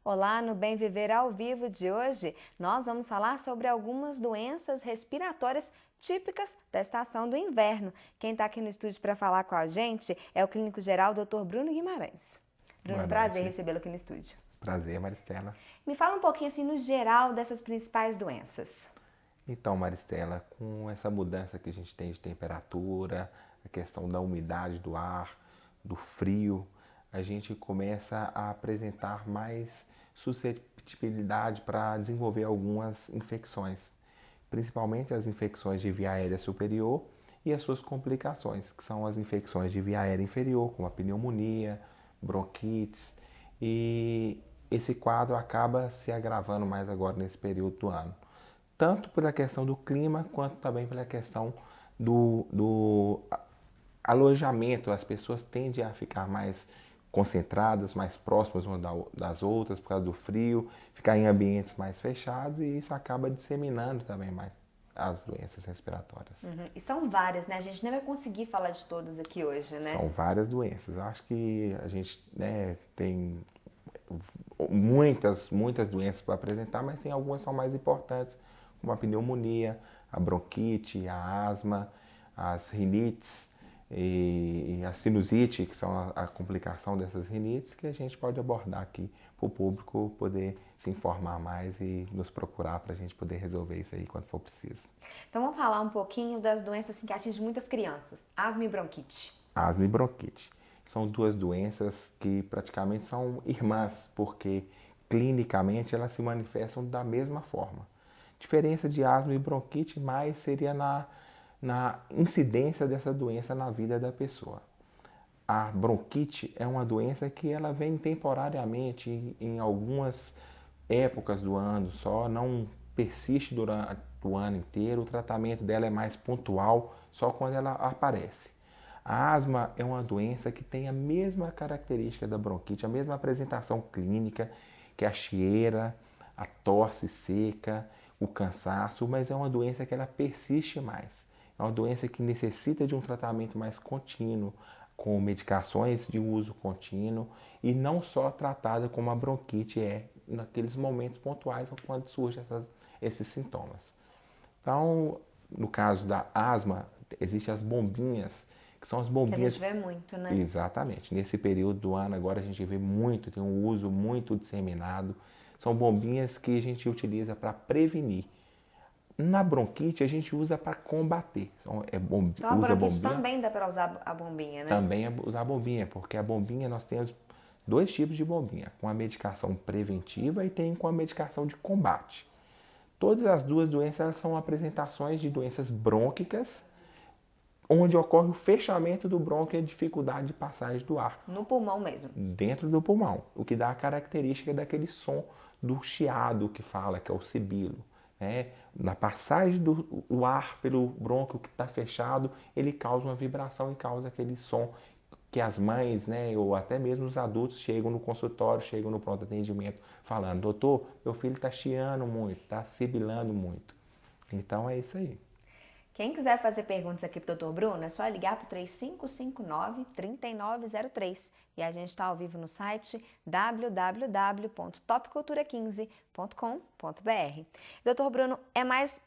Olá, no Bem Viver ao Vivo de hoje, nós vamos falar sobre algumas doenças respiratórias típicas da estação do inverno. Quem está aqui no estúdio para falar com a gente é o clínico geral Dr. Bruno Guimarães. Bruno, Boa prazer noite. recebê-lo aqui no estúdio. Prazer, Maristela. Me fala um pouquinho assim no geral dessas principais doenças. Então, Maristela, com essa mudança que a gente tem de temperatura, a questão da umidade do ar, do frio, a gente começa a apresentar mais suscetibilidade para desenvolver algumas infecções, principalmente as infecções de via aérea superior e as suas complicações, que são as infecções de via aérea inferior, como a pneumonia, bronquites, e esse quadro acaba se agravando mais agora nesse período do ano, tanto pela questão do clima quanto também pela questão do alojamento. As pessoas tendem a ficar mais concentradas, mais próximas umas das outras por causa do frio, ficar em ambientes mais fechados, e isso acaba disseminando também mais as doenças respiratórias. E são várias, né? A gente nem vai conseguir falar de todas aqui hoje, né? São várias doenças. Eu acho que a gente, né, tem muitas doenças para apresentar, mas tem algumas que são mais importantes, como a pneumonia, a bronquite, a asma, as rinites e a sinusite, que são a complicação dessas rinites, que a gente pode abordar aqui para o público poder se informar mais e nos procurar para a gente poder resolver isso aí quando for preciso. Então vamos falar um pouquinho das doenças assim, que atingem muitas crianças. Asma e bronquite. Asma e bronquite. São duas doenças que praticamente são irmãs, porque clinicamente elas se manifestam da mesma forma. A diferença de asma e bronquite mais seria na incidência dessa doença na vida da pessoa. A bronquite é uma doença que ela vem temporariamente em algumas épocas do ano só, não persiste durante o ano inteiro, o tratamento dela é mais pontual, só quando ela aparece. A asma é uma doença que tem a mesma característica da bronquite, a mesma apresentação clínica, que é a chieira, a tosse seca, o cansaço, mas é uma doença que ela persiste mais. É uma doença que necessita de um tratamento mais contínuo, com medicações de uso contínuo, e não só tratada como a bronquite é naqueles momentos pontuais quando surgem esses sintomas. Então, no caso da asma, existem as bombinhas, que são as Que a bombinhas. gente vê muito, né? Exatamente. Nesse período do ano agora a gente vê muito, tem um uso muito disseminado. São bombinhas que a gente utiliza para prevenir. Na bronquite a gente usa para combater. Então a Usa bronquite bombinha, também dá para usar a bombinha, né? também é usar bombinha, porque a bombinha nós temos dois tipos de bombinha, com a medicação preventiva e tem com a medicação de combate. Todas as duas doenças são apresentações de doenças brônquicas, onde ocorre o fechamento do brônquio e a dificuldade de passagem do ar No pulmão mesmo. dentro do pulmão, o que dá a característica daquele som do chiado que fala, que é o sibilo. Né? Na passagem do ar pelo brônquio que está fechado, ele causa uma vibração e causa aquele som que as mães, né, ou até mesmo os adultos chegam no consultório, chegam no pronto atendimento falando: doutor, meu filho está chiando muito, está sibilando muito. Então é isso aí. Quem quiser fazer perguntas aqui para o Dr. Bruno, é só ligar para o 3559-3903. E a gente está ao vivo no site www.topcultura15.com.br. Dr. Bruno,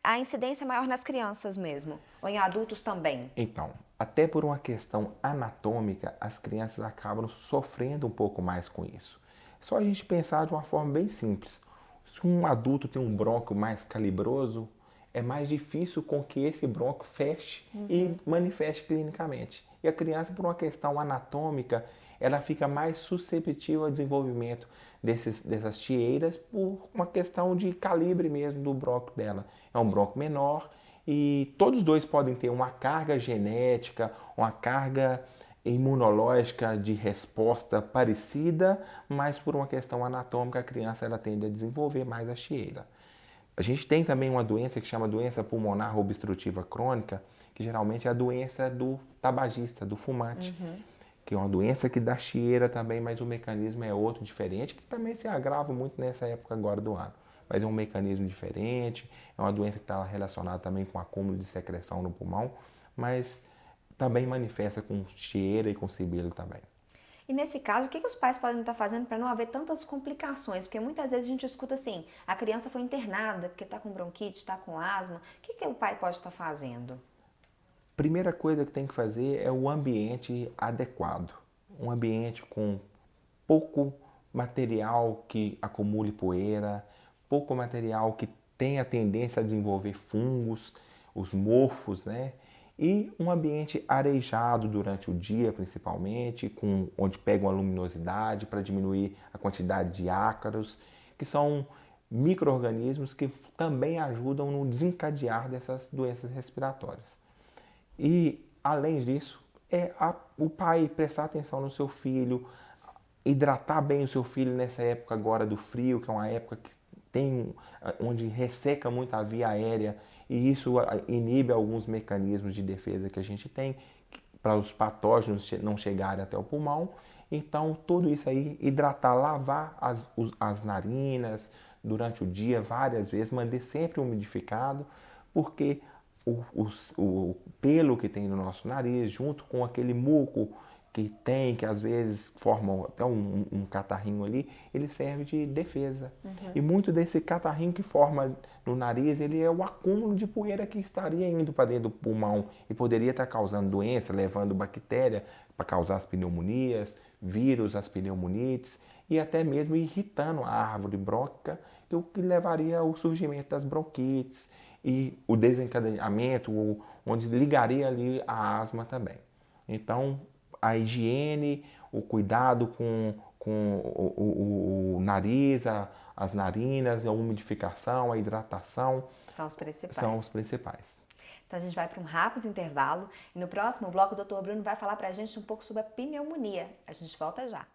a incidência é maior nas crianças mesmo, ou em adultos também? Então, até por uma questão anatômica, as crianças acabam sofrendo um pouco mais com isso. Só a gente pensar de uma forma bem simples. Se um adulto tem um brônquio mais calibroso, é mais difícil com que esse brônquio feche e manifeste clinicamente. E a criança, por uma questão anatômica, ela fica mais susceptível ao desenvolvimento dessas tieiras por uma questão de calibre mesmo do brônquio dela. É um brônquio menor e todos os dois podem ter uma carga genética, uma carga imunológica de resposta parecida, mas por uma questão anatômica a criança ela tende a desenvolver mais a chieira. A gente tem também uma doença que chama doença pulmonar obstrutiva crônica, que geralmente é a doença do tabagista, do fumante, que é uma doença que dá chieira também, mas o mecanismo é outro, diferente, que também se agrava muito nessa época agora do ano. Mas é um mecanismo diferente, é uma doença que está relacionada também com acúmulo de secreção no pulmão, mas também manifesta com chieira e com sibilo também. E nesse caso, o que os pais podem estar fazendo para não haver tantas complicações? Porque muitas vezes a gente escuta assim, a criança foi internada porque está com bronquite, está com asma. O que o pai pode estar fazendo? Primeira coisa que tem que fazer é o ambiente adequado. Um ambiente com pouco material que acumule poeira, pouco material que tenha tendência a desenvolver fungos, os mofos, né? E um ambiente arejado durante o dia, principalmente, onde pega uma luminosidade para diminuir a quantidade de ácaros, que são micro-organismos que também ajudam no desencadear dessas doenças respiratórias. E, além disso, o pai prestar atenção no seu filho, hidratar bem o seu filho nessa época agora do frio, que é uma época que onde resseca muito a via aérea e isso inibe alguns mecanismos de defesa que a gente tem para os patógenos não chegarem até o pulmão. Então, tudo isso aí, hidratar, lavar as narinas durante o dia várias vezes, manter sempre umidificado, porque o pelo que tem no nosso nariz, junto com aquele muco que às vezes forma até um catarrinho ali, ele serve de defesa. E muito desse catarrinho que forma no nariz, ele é o acúmulo de poeira que estaria indo para dentro do pulmão e poderia estar causando doença, levando bactéria para causar as pneumonias, vírus, as pneumonites e até mesmo irritando a árvore brônquica, o que levaria ao surgimento das bronquites e o desencadeamento, onde ligaria ali a asma também. Então, a higiene, o cuidado com o nariz, as narinas, a umidificação, a hidratação São os principais. são os principais. Então a gente vai para um rápido intervalo e no próximo bloco o Dr. Bruno vai falar para a gente um pouco sobre a pneumonia. A gente volta já.